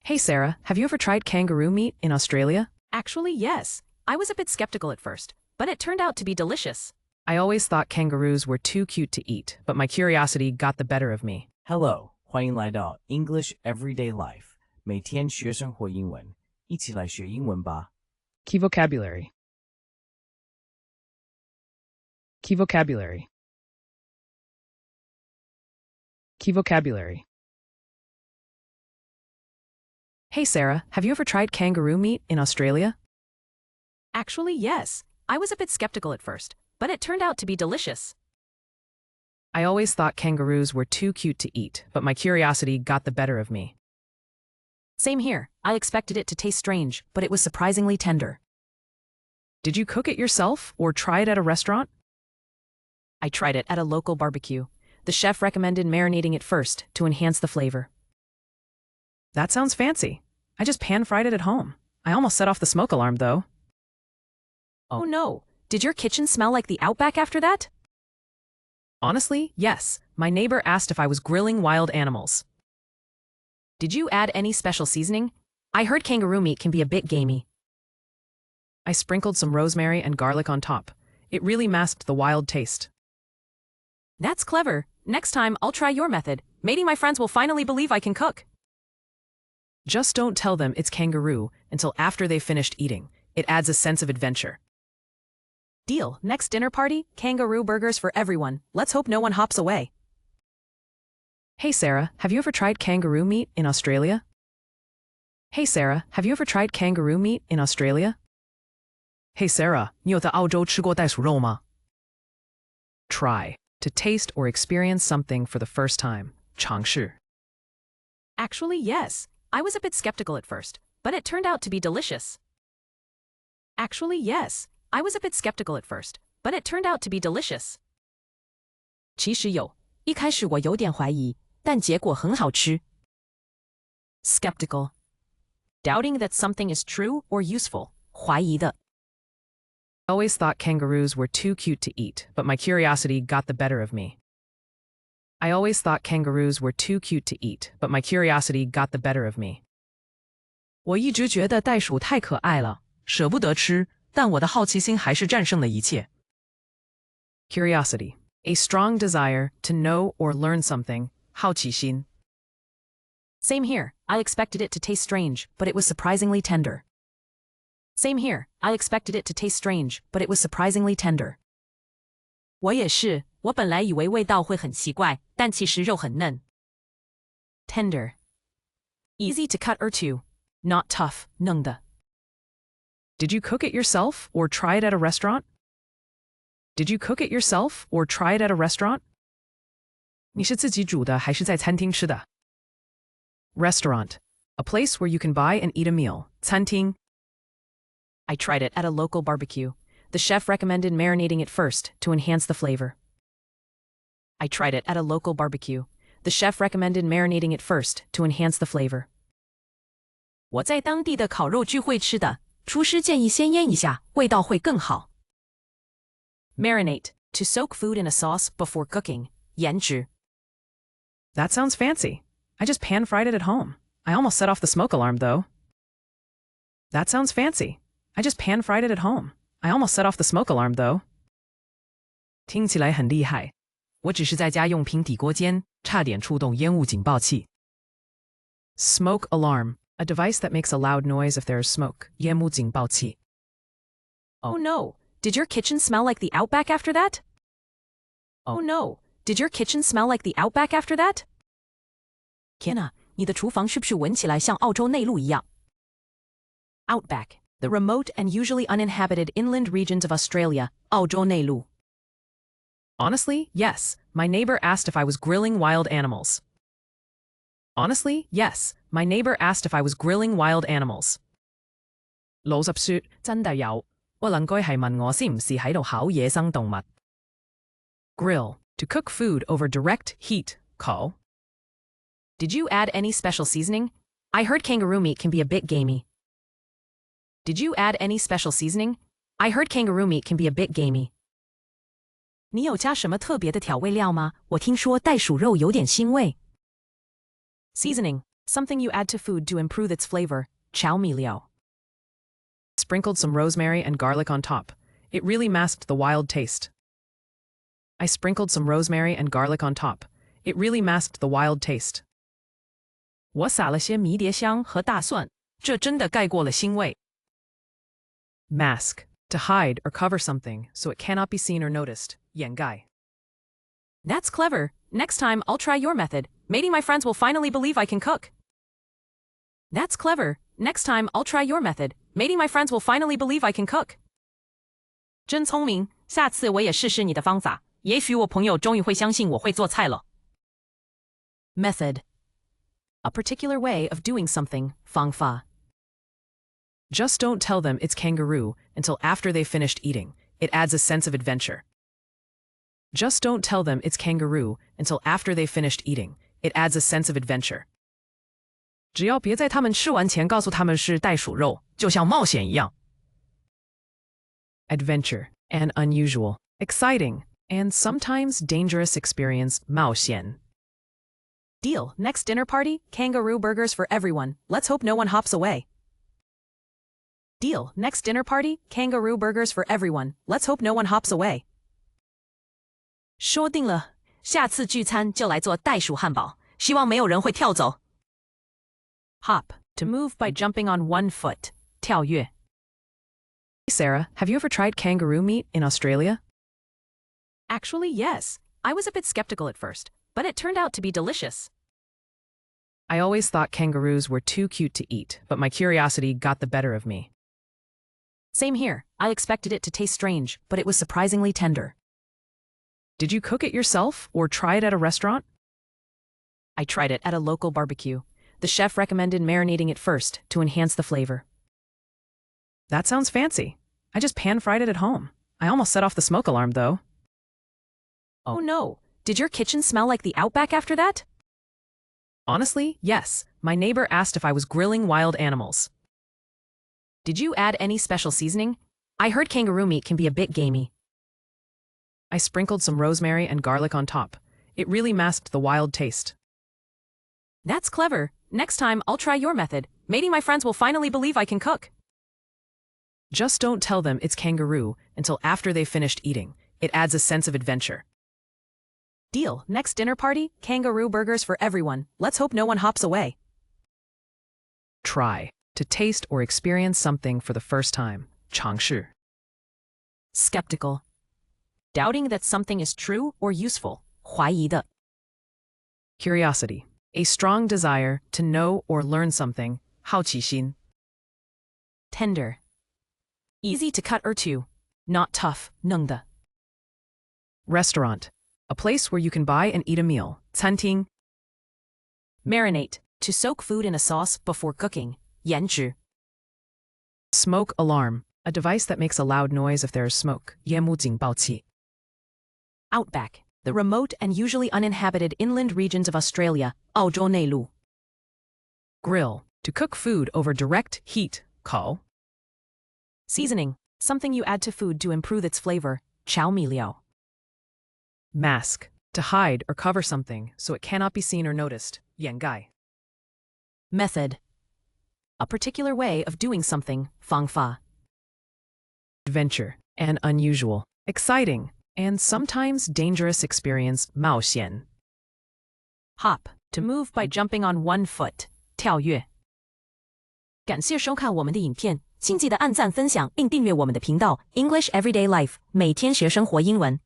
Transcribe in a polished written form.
Hey Sarah, have you ever tried kangaroo meat in Australia? Actually, yes. I was a bit skeptical at first, but it turned out to be delicious. I always thought kangaroos were too cute to eat, but my curiosity got the better of me. Hello， 欢迎来到 English Everyday Life， 每天学生活英文，一起来学英文吧。Key vocabulary. Key vocabulary. Key vocabulary. Hey Sarah, have you ever tried kangaroo meat in Australia? Actually, yes. I was a bit skeptical at first, but it turned out to be delicious. I always thought kangaroos were too cute to eat, but my curiosity got the better of me. Same here. I expected it to taste strange, but it was surprisingly tender. Did you cook it yourself or try it at a restaurant? I tried it at a local barbecue. The chef recommended marinating it first to enhance the flavor. That sounds fancy. I just pan-fried it at home. I almost set off the smoke alarm, though. Oh no, did your kitchen smell like the outback after that? Honestly, yes. My neighbor asked if I was grilling wild animals. Did you add any special seasoning? I heard kangaroo meat can be a bit gamey. I sprinkled some rosemary and garlic on top. It really masked the wild taste. That's clever. Next time, I'll try your method. Maybe my friends will finally believe I can cook. Just don't tell them it's kangaroo until after they've finished eating. It adds a sense of adventure. Deal. Next dinner party, kangaroo burgers for everyone. Let's hope no one hops away. Hey Sarah, have you ever tried kangaroo meat in Australia? Hey Sarah, have you ever tried kangaroo meat in Australia? Hey Sarah, 你有在澳洲吃过袋鼠肉吗? Try. To taste or experience something for the first time. 尝试. Actually, yes. I was a bit skeptical at first, but it turned out to be delicious. Actually, yes. I was a bit skeptical at first, but it turned out to be delicious. 其实有，一开始我有点怀疑，但结果很好吃。Skeptical. Doubting that something is true or useful. 怀疑的。I always thought kangaroos were too cute to eat, but my curiosity got the better of me. I always thought kangaroos were too cute to eat, but my curiosity got the better of me. 我一直觉得袋鼠太可爱了，舍不得吃，但我的好奇心还是战胜了一切。Curiosity. A strong desire to know or learn something. 好奇心. Same here. I expected it to taste strange, but it was surprisingly tender. Same here. I expected it to taste strange, but it was surprisingly tender. 我也是，我本来以为味道会很奇怪，但其实肉很嫩。Tender. Easy to cut or chew. Not tough, 嫩的。Did you cook it yourself or try it at a restaurant? Did you cook it yourself or try it at a restaurant? 你是自己煮的还是在餐厅吃的？ Restaurant. A place where you can buy and eat a meal. 餐厅. I tried it at a local barbecue. The chef recommended marinating it first to enhance the flavor. I tried it at a local barbecue. The chef recommended marinating it first to enhance the flavor. 我在当地的烤肉聚会吃的，厨师建议先腌一下，味道会更好。Marinate. To soak food in a sauce before cooking. 腌制. That sounds fancy. I just pan-fried it at home. I almost set off the smoke alarm, though. That sounds fancy. I just pan-fried it at home. I almost set off the smoke alarm, though. 听起来很厉害。我只是在家用平底锅煎，差点触动烟雾警报器。Smoke alarm. A device that makes a loud noise if there is smoke. 烟雾警报器。Oh no. Did your kitchen smell like the outback after that? Oh no. Did your kitchen smell like the outback after that? 天哪，你的厨房是不是闻起来像澳洲内陆一样？ Outback. The remote and usually uninhabited inland regions of Australia. 澳洲内陆。Honestly, yes. My neighbor asked if I was grilling wild animals. Honestly, yes. My neighbor asked if I was grilling wild animals. 老實說，真係有。我鄰居係問我是唔是喺度烤野生動物。Grill. To cook food over direct heat. 烤. Did you add any special seasoning? I heard kangaroo meat can be a bit gamey. Did you add any special seasoning? I heard kangaroo meat can be a bit gamey. 你有加什么特别的调味料吗？我听说袋鼠肉有点腥味。Seasoning. something you add to food to improve its flavor, 调味料. Sprinkled some rosemary and garlic on top. It really masked the wild taste. I sprinkled some rosemary and garlic on top. It really masked the wild taste. 我撒了些迷迭香和大蒜，这真的盖过了腥味。Mask, to hide or cover something so it cannot be seen or noticed, 掩盖. That's clever. Next time, I'll try your method. Maybe my friends will finally believe I can cook. That's clever. Next time, I'll try your method. Maybe my friends will finally believe I can cook. 真聪明，下次我也试试你的方法，也许我朋友终于会相信我会做菜了。Method, a particular way of doing something, 方法。Just don't tell them it's kangaroo until after they've finished eating. It adds a sense of adventure. Just don't tell them it's kangaroo until after they've finished eating. It adds a sense of adventure. 只要别在他们吃完前告诉他们是袋鼠肉，就像冒险一样。Adventure, an unusual, exciting, and sometimes dangerous experience, 冒险. Deal. Next dinner party, kangaroo burgers for everyone. Let's hope no one hops away. Deal. Next dinner party, kangaroo burgers for everyone. Let's hope no one hops away. 说定了，下次聚餐就来做袋鼠汉堡，希望没有人会跳走。Hop, to move by jumping on one foot, 跳跃。Hey Sarah, have you ever tried kangaroo meat in Australia? Actually, yes. I was a bit skeptical at first, but it turned out to be delicious. I always thought kangaroos were too cute to eat, but my curiosity got the better of me. Same here. I expected it to taste strange, but it was surprisingly tender. Did you cook it yourself or try it at a restaurant? I tried it at a local barbecue. The chef recommended marinating it first to enhance the flavor. That sounds fancy. I just pan-fried it at home. I almost set off the smoke alarm, though. Oh no! Did your kitchen smell like the outback after that? Honestly, yes. My neighbor asked if I was grilling wild animals. Did you add any special seasoning? I heard kangaroo meat can be a bit gamey. I sprinkled some rosemary and garlic on top. It really masked the wild taste. That's clever. Next time, I'll try your method. Maybe my friends will finally believe I can cook. Just don't tell them it's kangaroo until after they've finished eating. It adds a sense of adventure. Deal. Next dinner party, kangaroo burgers for everyone. Let's hope no one hops away. Try, to taste or experience something for the first time, 尝试. Skeptical, doubting that something is true or useful, 怀疑的. Curiosity, a strong desire to know or learn something, 好奇心. Tender, easy to cut or chew, not tough, 嫩的. Restaurant, a place where you can buy and eat a meal, 餐厅. Marinate, to soak food in a sauce before cooking, 腌制. Smoke alarm, a device that makes a loud noise if there is smoke, 烟幕警报器. Outback, the remote and usually uninhabited inland regions of Australia, 澳洲内陆. Grill, to cook food over direct heat, 烤. Seasoning, something you add to food to improve its flavor, 调味料. Mask, to hide or cover something so it cannot be seen or noticed, 掩盖. Method, a particular way of doing something, 方法. Adventure, an unusual, exciting, and sometimes dangerous experience, 冒险. Hop, to move by jumping on one foot, 跳跃. 感谢收看我们的影片，请记得按赞、分享并订阅我们的频道 English Everyday Life， 每天学生活英文。